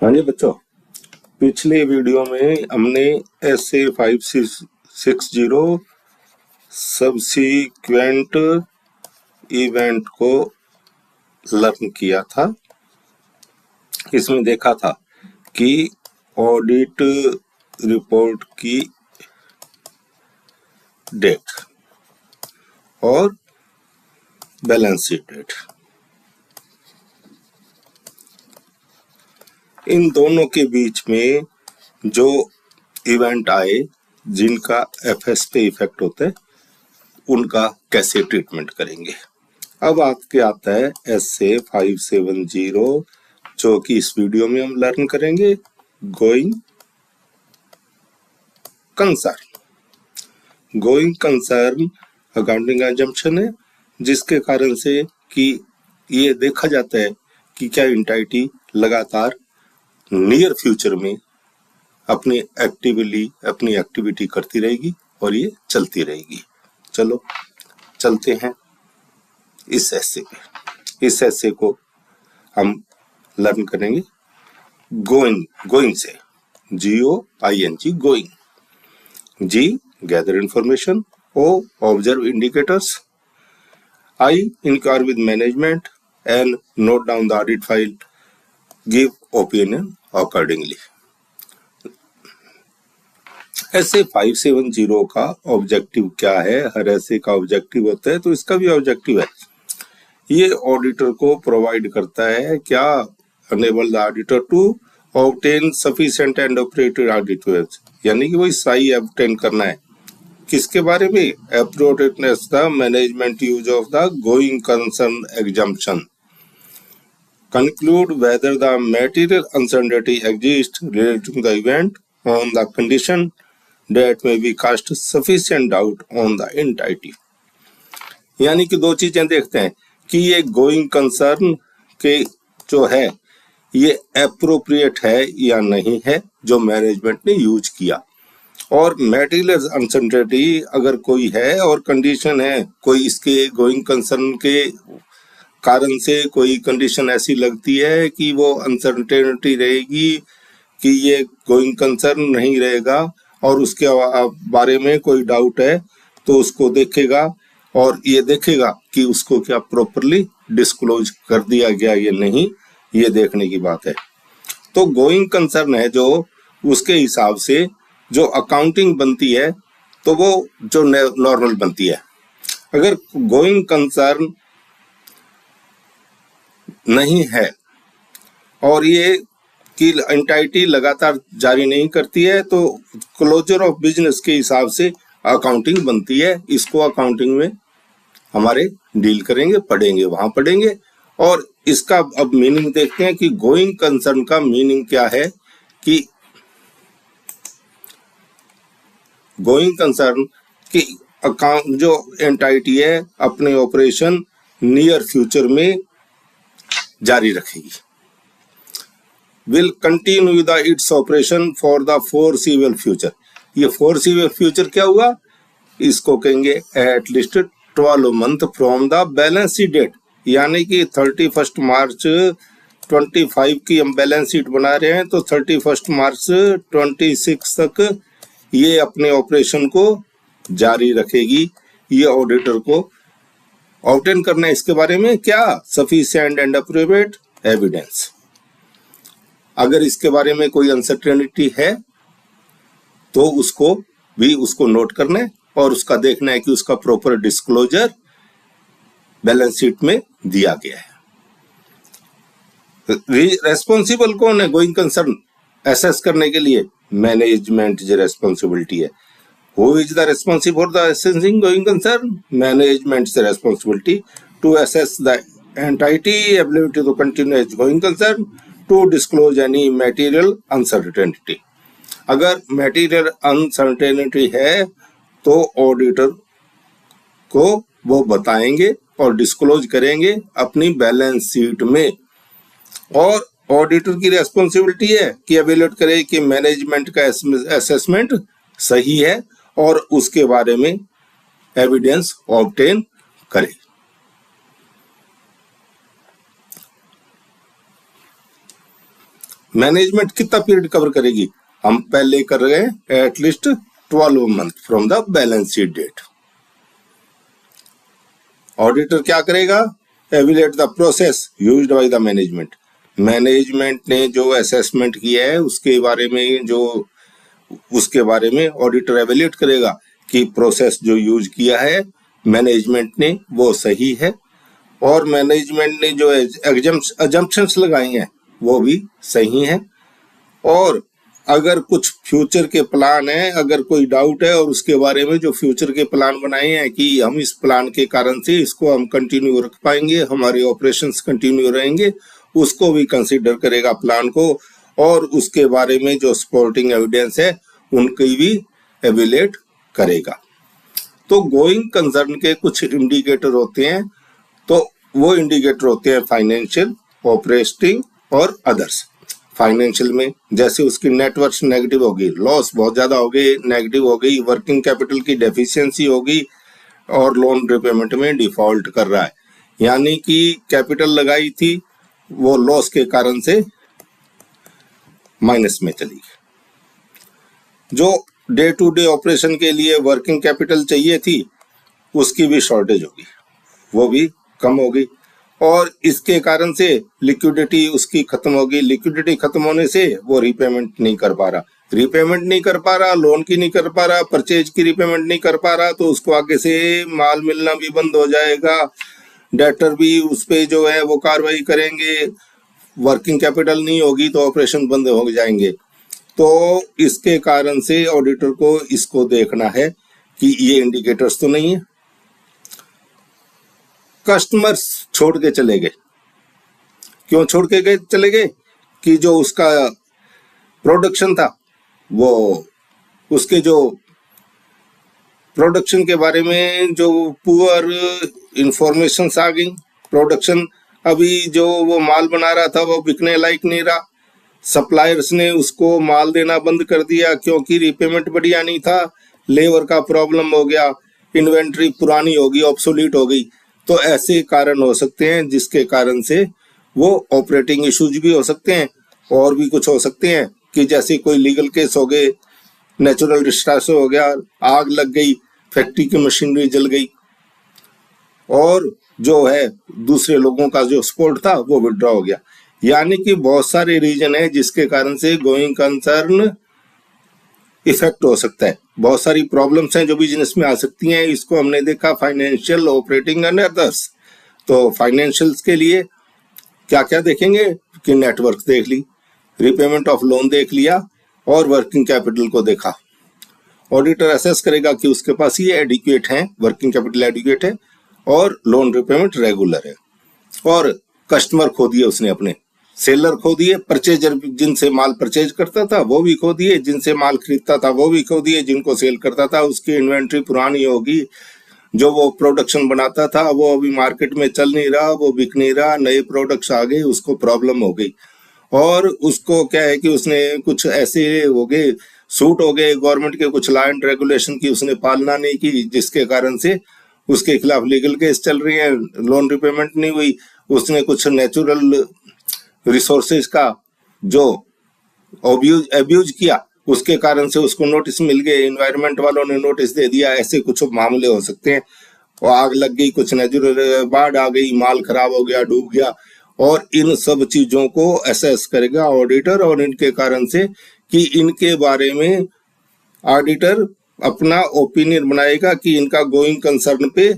हाँ जी बच्चों, पिछले वीडियो में हमने SA560 सबसीक्वेंट इवेंट को लर्न किया था। इसमें देखा था कि ऑडिट रिपोर्ट की डेट और बैलेंस शीट डेट, इन दोनों के बीच में जो इवेंट आए जिनका एफएस पे इफेक्ट होता है उनका कैसे ट्रीटमेंट करेंगे। अब आपके आता है SA570 जो कि इस वीडियो में हम लर्न करेंगे, going concern. Going concern accounting assumption है, जिसके कारण से कि ये देखा जाता है कि क्या एंटिटी लगातार नियर फ्यूचर में अपनी एक्टिविटी करती रहेगी और ये चलती रहेगी। चलो चलते हैं इस एसे पे। इस एसे को हम लर्न करेंगे गोइंग से, GOING going. G gather information, O observe indicators, I inquire with management and note down the audit file, give opinion accordingly। SA570 का ऑब्जेक्टिव क्या है? हर ऐसे का ऑब्जेक्टिव होता है, तो इसका भी ऑब्जेक्टिव है। ये ऑडिटर को प्रोवाइड करता है क्या? enable the auditor to obtain sufficient and appropriate audit files, यानी कि वही सही obtain करना है। किसके बारे में? appropriateness the management use of the going concern exemption, conclude whether the material uncertainty exists related to the event on the condition that may be cast sufficient doubt on the entity। यानी कि दो चीजें देखते हैं कि ये going concern के जो है ये एप्रोप्रिएट है या नहीं है जो मैनेजमेंट ने यूज किया, और मैटेरियल अनसर्टेनिटी अगर कोई है और कंडीशन है, कोई इसके गोइंग कंसर्न के कारण से कोई कंडीशन ऐसी लगती है कि वो अनसर्टेनिटी रहेगी कि ये गोइंग कंसर्न नहीं रहेगा और उसके बारे में कोई डाउट है, तो उसको देखेगा और ये देखेगा कि उसको क्या प्रॉपरली डिस्क्लोज कर दिया गया या नहीं, ये देखने की बात है। तो गोइंग कंसर्न है जो उसके हिसाब से जो अकाउंटिंग बनती है तो वो जो नॉर्मल बनती है। अगर गोइंग कंसर्न नहीं है और ये कि एंटिटी लगातार जारी नहीं करती है तो क्लोजर ऑफ बिजनेस के हिसाब से अकाउंटिंग बनती है। इसको अकाउंटिंग में हमारे डील करेंगे, पढ़ेंगे, वहां पढ़ेंगे। और इसका अब मीनिंग देखते हैं कि गोइंग कंसर्न का मीनिंग क्या है। कि गोइंग कंसर्न की अकाउंट जो एंटिटी है अपने ऑपरेशन नियर फ्यूचर में जारी रखेगी, will continue the its operation for the foreseeable future. ये फोरसीबल फ्यूचर क्या हुआ? इसको कहेंगे at least 12 month from the balance sheet date, यानी कि 31 मार्च 25 की हम बैलेंस शीट बना रहे हैं तो 31 मार्च 26 तक ये अपने ऑपरेशन को जारी रखेगी। ये ऑडिटर को ऑब्टेन करना है इसके बारे में क्या? Sufficient and appropriate evidence. अगर इसके बारे में कोई अनसर्टेनिटी है तो उसको नोट करना है और उसका देखना है कि उसका प्रॉपर डिस्क्लोजर बैलेंस शीट में दिया गया है। रेस्पॉन्सिबल कौन है गोइंग कंसर्न एसेस करने के लिए? मैनेजमेंट जो रेस्पॉन्सिबिलिटी है। Who is the responsible for the assessing going concern? Management's responsibility to assess the entity ability to continue as going concern, to disclose any material uncertainty। अगर material uncertainty है तो auditor को वो बताएंगे और disclose करेंगे अपनी बैलेंस शीट में। और ऑडिटर की रेस्पॉन्सिबिलिटी है कि एवेल्यूएट करे कि मैनेजमेंट का असेसमेंट सही है और उसके बारे में एविडेंस ऑब्टेन करे। मैनेजमेंट कितना पीरियड कवर करेगी? हम पहले कर रहे हैं at least 12 month from the balance sheet date. Auditor क्या करेगा? Evaluate the process used by the management. Management ने जो असेसमेंट किया है उसके बारे में ऑडिटर एवेल्युएट करेगा कि प्रोसेस जो यूज किया है मैनेजमेंट ने वो सही है, और मैनेजमेंट ने जो अजम्पशंस लगाए हैं वो भी सही हैं, और अगर कुछ फ्यूचर के प्लान है, अगर कोई डाउट है और उसके बारे में जो फ्यूचर के प्लान बनाए हैं कि हम इस प्लान के कारण से इसको हम कंटिन्यू रख पाएंगे, हमारे ऑपरेशंस कंटिन्यू रहेंगे, उसको भी कंसीडर करेगा प्लान को, और उसके बारे में जो सपोर्टिंग एविडेंस है उनकी भी एवेल्युएट करेगा। तो गोइंग कंसर्न के कुछ इंडिकेटर होते हैं, तो वो इंडिकेटर होते हैं फाइनेंशियल, ऑपरेटिंग और अदर्स। फाइनेंशियल में जैसे उसकी नेटवर्थ नेगेटिव होगी, लॉस बहुत ज्यादा हो गई, नेगेटिव हो गई, वर्किंग कैपिटल की डेफिशिएंसी होगी, और लोन रिपेमेंट में डिफॉल्ट कर रहा है, यानी कि कैपिटल लगाई थी वो लॉस के कारण से माइनस में चली गई। जो डे टू डे ऑपरेशन के लिए वर्किंग कैपिटल चाहिए थी उसकी भी शॉर्टेज होगी, वो भी कम होगी, और इसके कारण से लिक्विडिटी उसकी खत्म होगी। लिक्विडिटी खत्म होने से वो रीपेमेंट नहीं कर पा रहा, लोन की नहीं कर पा रहा, परचेज की रीपेमेंट नहीं कर पा रहा, तो उसको आगे से माल मिलना भी बंद हो जाएगा, डेटर भी उस पे जो है वो कार्रवाई करेंगे, वर्किंग कैपिटल नहीं होगी तो ऑपरेशन बंद हो जाएंगे। तो इसके कारण से ऑडिटर को इसको देखना है कि ये इंडिकेटर्स तो नहीं है। कस्टमर्स छोड़ के चले गए, क्यों छोड़ के चले गए? कि जो उसका प्रोडक्शन था वो उसके जो प्रोडक्शन के बारे में जो पुअर इंफॉर्मेशन आ गई, प्रोडक्शन अभी जो वो माल बना रहा था वो बिकने लायक नहीं रहा, सप्लायर्स ने उसको माल देना बंद कर दिया क्योंकि रीपेमेंट बढ़िया नहीं था, लेबर का प्रॉब्लम हो गया, इन्वेंट्री पुरानी होगी, ऑब्सोलीट हो गई। तो ऐसे कारण हो सकते हैं जिसके कारण से वो ऑपरेटिंग इश्यूज भी हो सकते हैं, और भी कुछ हो सकते हैं कि जैसे कोई लीगल केस हो गए, नेचुरल डिस्ट्रेस हो गया, आग लग गई, फैक्ट्री की मशीनरी जल गई, और जो है दूसरे लोगों का जो सपोर्ट था वो विड्रॉ हो गया। यानी कि बहुत सारे रीजन है जिसके कारण से गोइंग कंसर्न इफेक्ट हो सकता है। बहुत सारी प्रॉब्लम्स हैं जो बिजनेस में आ सकती हैं। इसको हमने देखा फाइनेंशियल, ऑपरेटिंग एंड अदर्स। तो फाइनेंशियल्स के लिए क्या क्या देखेंगे कि नेटवर्क देख ली, रीपेमेंट ऑफ लोन देख लिया, और वर्किंग कैपिटल को देखा। ऑडिटर असेस करेगा कि उसके पास ये एडिक्वेट है, वर्किंग कैपिटल एडिक्वेट है, और लोन रिपेमेंट रेगुलर है। और कस्टमर खो दिए उसने, अपने सेलर खो दिए, परचेजर जिनसे माल परचेज करता था वो भी खो दिए, जिनसे माल खरीदता था वो भी खो दिए, जिनको सेल करता था उसकी इन्वेंट्री पुरानी होगी, जो वो प्रोडक्शन बनाता था वो अभी मार्केट में चल नहीं रहा, वो बिक नहीं रहा, नए प्रोडक्ट्स आ गए, उसको प्रॉब्लम हो गई। और उसको क्या है कि उसने कुछ ऐसे हो गए, सूट हो गए गवर्नमेंट के, कुछ लॉ एंड रेगुलेशन की उसने पालना नहीं की, जिसके कारण से उसके खिलाफ लीगल केस चल रही है, लोन रिपेमेंट नहीं हुई। उसने कुछ नेचुरल रिसोर्सेज का जो अब्यूज किया, उसके कारण से उसको नोटिस मिल गए, एनवायरनमेंट वालों ने नोटिस दे दिया, ऐसे कुछ मामले हो सकते हैं। और आग लग गई, कुछ नेचुरल बाढ़ आ गई, माल खराब हो गया, डूब गया, और इन सब चीजों को असेस करेगा ऑडिटर, और इनके कारण से कि इनके बारे में ऑडिटर अपना ओपिनियन बनाएगा कि इनका गोइंग कंसर्न पे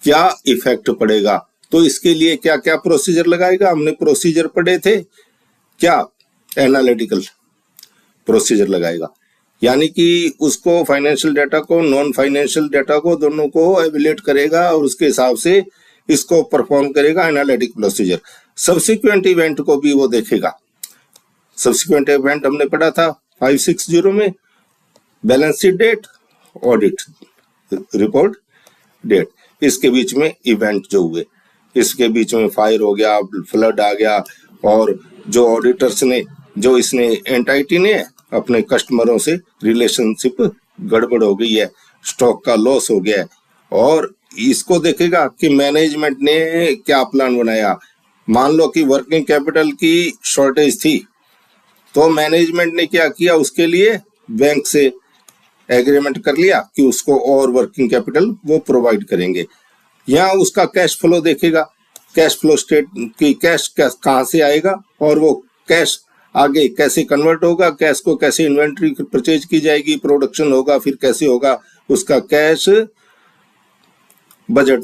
क्या इफेक्ट पड़ेगा। तो इसके लिए क्या क्या प्रोसीजर लगाएगा, हमने प्रोसीजर पढ़े थे क्या, एनालिटिकल प्रोसीजर लगाएगा, यानी कि उसको फाइनेंशियल डाटा को, नॉन फाइनेंशियल डाटा को, दोनों को एवेल्युएट करेगा और उसके हिसाब से इसको परफॉर्म करेगा एनालिटिक प्रोसीजर। सब्सिक्वेंट इवेंट को भी वो देखेगा। सब्सिक्वेंट इवेंट हमने पढ़ा था 560 में, balance sheet date, audit report date, इसके बीच में इवेंट जो हुए, इसके बीच में फायर हो गया, फ्लड आ गया, और जो ऑडिटर्स ने, जो इसने एंटाइटी ने अपने कस्टमरों से रिलेशनशिप गड़बड़ हो गई है, स्टॉक का लॉस हो गया है, और इसको देखेगा कि मैनेजमेंट ने क्या प्लान बनाया। मान लो कि वर्किंग कैपिटल की शॉर्टेज थी, तो मैनेजमेंट ने क्या किया, उसके लिए बैंक से एग्रीमेंट कर लिया कि उसको और वर्किंग कैपिटल वो प्रोवाइड करेंगे। यहाँ उसका कैश फ्लो देखेगा, कैश फ्लो स्टेट की कैश कहाँ से आएगा और वो कैश आगे कैसे कन्वर्ट होगा, कैश को कैसे इन्वेंट्री परचेज की जाएगी, प्रोडक्शन होगा, फिर कैसे होगा, उसका कैश बजट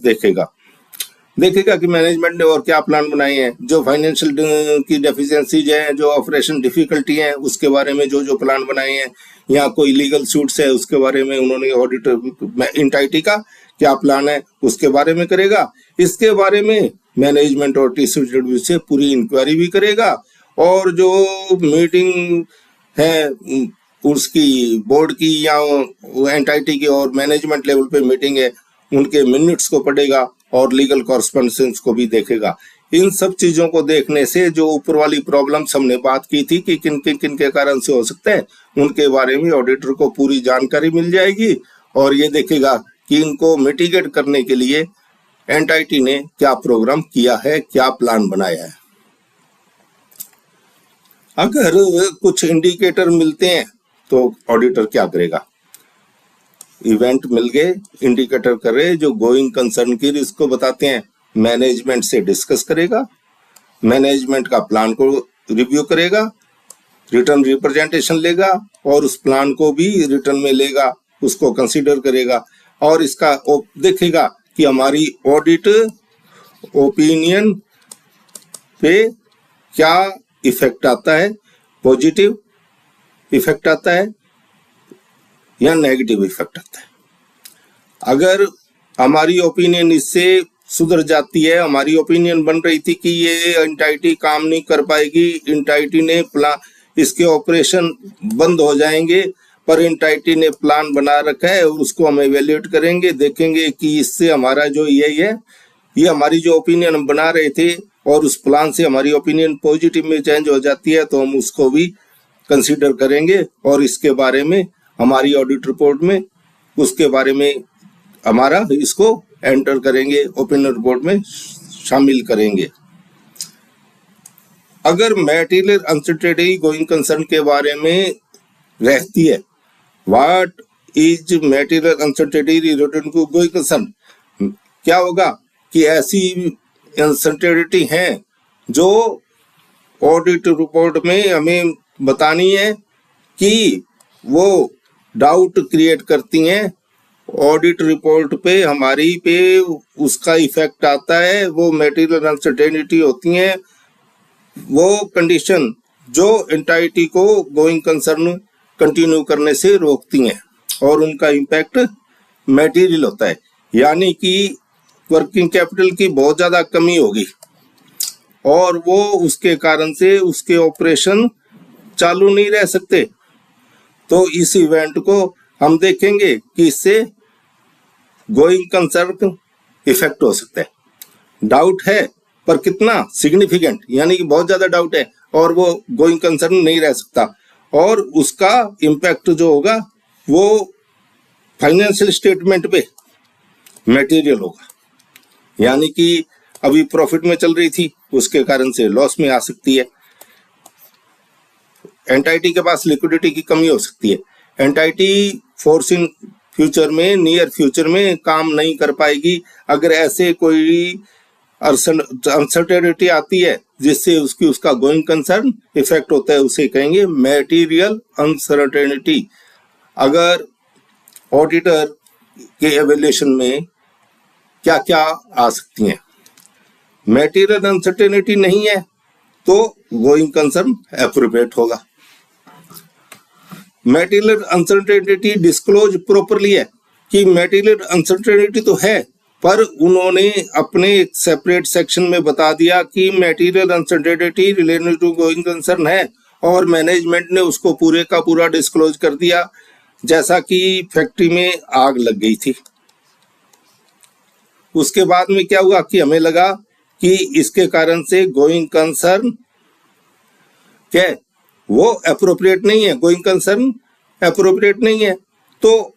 देखेगा कि मैनेजमेंट ने और क्या प्लान बनाए हैं, जो फाइनेंशियल की डेफिशिएंसीज हैं, जो ऑपरेशन डिफिकल्टी हैं, उसके बारे में जो जो प्लान बनाए हैं, या कोई लीगल सूट्स है उसके बारे में उन्होंने ऑडिटर एंटाइटी का क्या प्लान है उसके बारे में करेगा। इसके बारे में मैनेजमेंट और टीसीडब्ल्यू से पूरी इंक्वायरी भी करेगा, और जो मीटिंग है उसकी बोर्ड की या एंटाइटी की और मैनेजमेंट लेवल पे मीटिंग है, उनके मिनट्स को पढ़ेगा और लीगल कॉरस्पॉन्डेंस को भी देखेगा। इन सब चीजों को देखने से जो ऊपर वाली प्रॉब्लम्स हमने बात की थी कि किन के कारण से हो सकते हैं, उनके बारे में ऑडिटर को पूरी जानकारी मिल जाएगी, और ये देखेगा कि इनको मिटिगेट करने के लिए एंटाइटी ने क्या प्रोग्राम किया है, क्या प्लान बनाया है। अगर कुछ इंडिकेटर मिलते हैं तो ऑडिटर क्या करेगा, इवेंट मिल गए, इंडिकेटर कर रहे जो गोइंग कंसर्न की रिस्क को बताते हैं, मैनेजमेंट से डिस्कस करेगा, मैनेजमेंट का प्लान को रिव्यू करेगा, रिटर्न रिप्रेजेंटेशन लेगा और उस प्लान को भी रिटर्न में लेगा, उसको कंसीडर करेगा, और इसका देखेगा कि हमारी ऑडिट ओपिनियन पे क्या इफेक्ट आता है, पॉजिटिव इफेक्ट आता है या नेगेटिव इफेक्ट आता है। अगर हमारी ओपिनियन इससे सुधर जाती है, हमारी ओपिनियन बन रही थी कि ये एंटाइटी काम नहीं कर पाएगी, एंटाइटी ने प्लान इसके ऑपरेशन बंद हो जाएंगे, पर एंटाइटी ने प्लान बना रखा है और उसको हम एवेल्युएट करेंगे, देखेंगे कि इससे हमारा जो ये हमारी जो ओपिनियन हम बना रहे थे और उस प्लान से हमारी ओपिनियन पॉजिटिव में चेंज हो जाती है, तो हम उसको भी कंसीडर करेंगे और इसके बारे में हमारी ऑडिट रिपोर्ट में उसके बारे में हमारा इसको एंटर करेंगे, ओपिनियन रिपोर्ट में शामिल करेंगे। अगर मैटेरियल अनसर्टेनिटी गोइंग कंसर्न के बारे में रहती है, what is material uncertainty related to going concern, क्या होगा कि ऐसी अनसर्टेनिटी है जो ऑडिट रिपोर्ट में हमें बतानी है कि वो डाउट क्रिएट करती हैं, ऑडिट रिपोर्ट पे हमारी पे उसका इफेक्ट आता है, वो मैटेरियल अनसर्टेनिटी होती हैं, वो कंडीशन जो एंटाइटी को गोइंग कंसर्न कंटिन्यू करने से रोकती हैं और उनका इम्पैक्ट मैटेरियल होता है, यानी कि वर्किंग कैपिटल की बहुत ज्यादा कमी होगी और वो उसके कारण से उसके ऑपरेशन चालू नहीं रह सकते। तो इस इवेंट को हम देखेंगे कि इससे गोइंग कंसर्न इफेक्ट हो सकता है। डाउट है पर कितना सिग्निफिकेंट, यानी कि बहुत ज्यादा डाउट है और वो गोइंग कंसर्न नहीं रह सकता, और उसका इम्पैक्ट जो होगा वो फाइनेंशियल स्टेटमेंट पे मटेरियल होगा, यानी कि अभी प्रॉफिट में चल रही थी उसके कारण से लॉस में आ सकती है। एंटाइटी के पास लिक्विडिटी की कमी हो सकती है, एंटाइटी फोर्स इन फ्यूचर में नियर फ्यूचर में काम नहीं कर पाएगी। अगर ऐसे कोई अनसर्टेनिटी आती है जिससे उसका गोइंग कंसर्न इफेक्ट होता है, उसे कहेंगे मैटेरियल अनसर्टेनिटी। अगर ऑडिटर के एवेल्यूएशन में क्या क्या आ सकती हैं, मैटेरियल अनसर्टेनिटी नहीं है तो गोइंग कंसर्न एप्रोप्रिएट होगा। मैटेरियल अनसर्टेनिटी डिस्क्लोज प्रॉपरली है कि मैटेरियल अनसर्टेनिटी तो है, पर उन्होंने अपने एक सेपरेट सेक्शन में बता दिया कि material uncertainty related to going concern है, और मैनेजमेंट ने उसको पूरे का पूरा डिस्क्लोज कर दिया। जैसा कि फैक्ट्री में आग लग गई थी, उसके बाद में क्या हुआ कि हमें लगा कि इसके कारण से गोइंग कंसर्न क्या है, वो एप्रोप्रिएट नहीं है, गोइंग कंसर्न एप्रोप्रिएट नहीं है। तो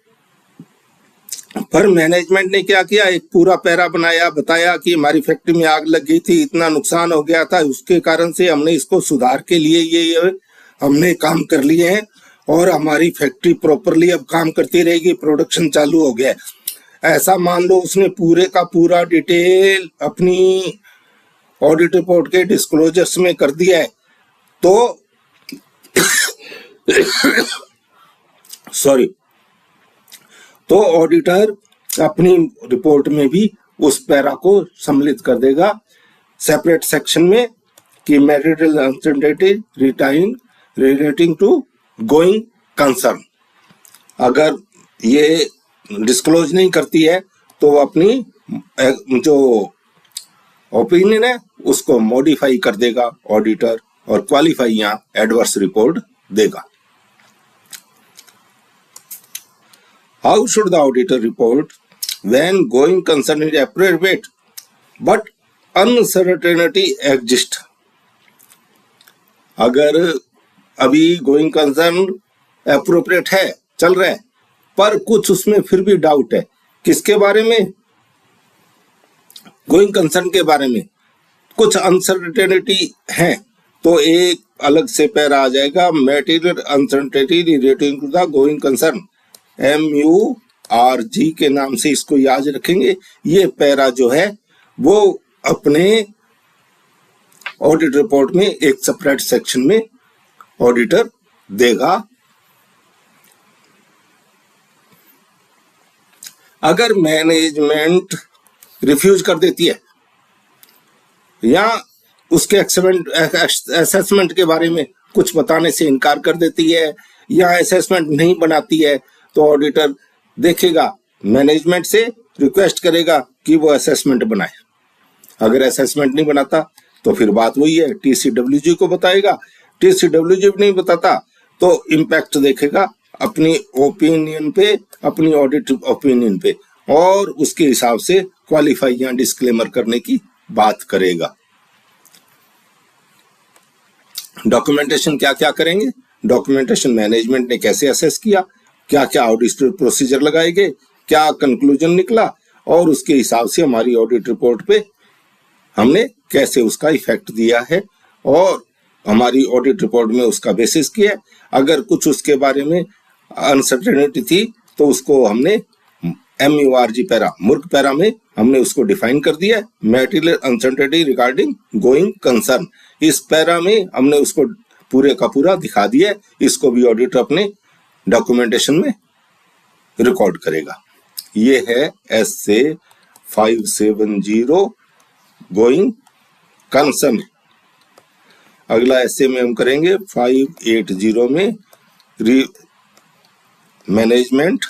पर मैनेजमेंट ने क्या किया, एक पूरा पैरा बनाया, बताया कि हमारी फैक्ट्री में आग लग गई थी, इतना नुकसान हो गया था, उसके कारण से हमने इसको सुधार के लिए ये हमने काम कर लिए हैं और हमारी फैक्ट्री प्रॉपरली अब काम करती रहेगी, प्रोडक्शन चालू हो गया है, ऐसा मान लो उसने पूरे का पूरा डिटेल अपनी ऑडिट रिपोर्ट के डिस्क्लोजर्स में कर दिया है, तो सॉरी, तो ऑडिटर अपनी रिपोर्ट में भी उस पैरा को सम्मिलित कर देगा सेपरेट सेक्शन में कि material uncertainty relating to going concern. अगर ये डिस्क्लोज नहीं करती है तो अपनी जो ओपिनियन है उसको मॉडिफाई कर देगा ऑडिटर और क्वालिफाई या एडवर्स रिपोर्ट देगा। How should the auditor report when going concern is appropriate but uncertainty exist. अगर अभी गोइंग कंसर्न एप्रोप्रिएट है, चल रहा है, पर कुछ उसमें फिर भी डाउट है, किसके बारे में, गोइंग कंसर्न के बारे में कुछ अनसर्टेनिटी है, तो एक अलग से पैरा आ जाएगा material uncertainty relating to the going concern, MURG के नाम से इसको याद रखेंगे। ये पैरा जो है वो अपने ऑडिट रिपोर्ट में एक सेपरेट सेक्शन में ऑडिटर देगा। अगर मैनेजमेंट रिफ्यूज कर देती है या उसके असेसमेंट के बारे में कुछ बताने से इनकार कर देती है या असेसमेंट नहीं बनाती है, तो ऑडिटर देखेगा, मैनेजमेंट से रिक्वेस्ट करेगा कि वो असेसमेंट बनाए। अगर असेसमेंट नहीं बनाता तो फिर बात वही है, TCWG को बताएगा। TCWG नहीं बताता तो इम्पैक्ट देखेगा अपनी ओपिनियन पे, अपनी ऑडिट ओपिनियन पे, और उसके हिसाब से क्वालिफाई या डिस्क्लेमर करने की बात करेगा। डॉक्यूमेंटेशन क्या क्या करेंगे, डॉक्यूमेंटेशन मैनेजमेंट ने कैसे असेस किया, क्या क्या ऑडिट प्रोसीजर लगाए गए, क्या कंक्लूजन निकला, और उसके हिसाब से हमारी ऑडिट रिपोर्ट पे हमने कैसे उसका इफेक्ट दिया है और हमारी ऑडिट रिपोर्ट में उसका बेसिस किया है। अगर कुछ उसके बारे में अनसर्टेनिटी थी तो उसको हमने MURG पैरा, मूर्ख पैरा में हमने उसको डिफाइन कर दिया है, material uncertainty regarding going concern. इस पैरा में हमने उसको पूरे का पूरा दिखा दिया है, इसको भी ऑडिटर अपने डॉक्यूमेंटेशन में रिकॉर्ड करेगा। ये है SA 570 गोइंग कंसर्न। अगला ऐसे में हम करेंगे 580 में मैनेजमेंट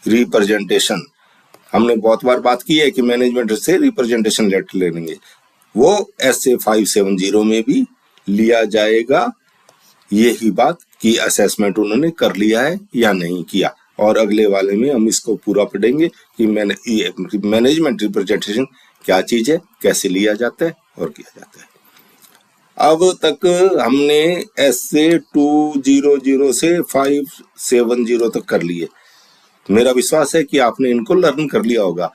रिप्रेजेंटेशन। हमने बहुत बार बात की है कि मैनेजमेंट से रिप्रेजेंटेशन लेटर ले लेंगे, वो SA 570 में भी लिया जाएगा। यही बात कि असेसमेंट उन्होंने कर लिया है या नहीं किया, और अगले वाले में हम इसको पूरा पढ़ेंगे कि मैनेजमेंट रिप्रेजेंटेशन क्या चीज है, कैसे लिया जाता है और किया जाता है। अब तक हमने SA 200 से 570 तक कर लिए। मेरा विश्वास है कि आपने इनको लर्न कर लिया होगा।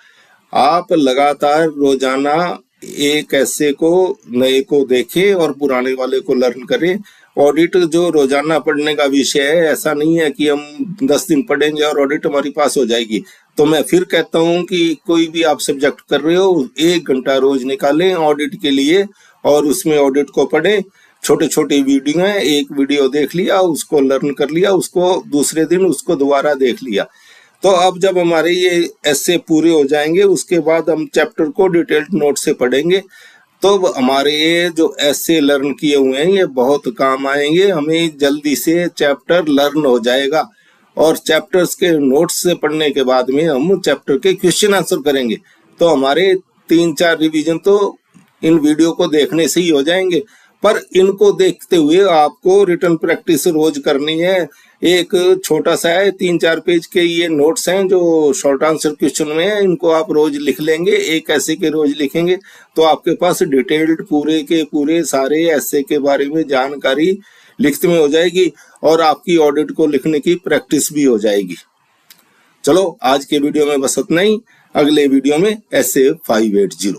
आप लगातार रोजाना एक ऐसे को नए को देखें और पुराने वाले को लर्न करें। ऑडिट जो रोजाना पढ़ने का विषय है, ऐसा नहीं है कि हम 10 दिन पढ़ेंगे और ऑडिट हमारी पास हो जाएगी। तो मैं फिर कहता हूं कि कोई भी आप सब्जेक्ट कर रहे हो, 1 घंटा रोज निकालें ऑडिट के लिए और उसमें ऑडिट को पढ़ें। छोटे छोटे वीडियो हैं, एक वीडियो देख लिया, उसको लर्न कर लिया, उसको दूसरे दिन उसको दोबारा देख लिया। तो अब जब हमारे ये ऐसे पूरे हो जाएंगे, उसके बाद हम चैप्टर को डिटेल्ड नोट से पढ़ेंगे। तो हमारे ये जो ऐसे लर्न किए हुए हैं ये बहुत काम आएंगे। हमें जल्दी से चैप्टर लर्न हो जाएगा और चैप्टर्स के नोट्स से पढ़ने के बाद में हम चैप्टर के क्वेश्चन आंसर करेंगे। तो हमारे 3-4 रिवीजन तो इन वीडियो को देखने से ही हो जाएंगे, पर इनको देखते हुए आपको रिटन प्रैक्टिस रोज करनी है। एक छोटा सा है 3-4 पेज के ये नोट्स हैं जो शॉर्ट आंसर क्वेश्चन में है, इनको आप रोज लिख लेंगे। एक ऐसे के रोज लिखेंगे तो आपके पास डिटेल्ड पूरे के पूरे सारे ऐसे के बारे में जानकारी लिखत में हो जाएगी और आपकी ऑडिट को लिखने की प्रैक्टिस भी हो जाएगी। चलो आज के वीडियो में बस इतना ही। अगले वीडियो में ऐसे 580।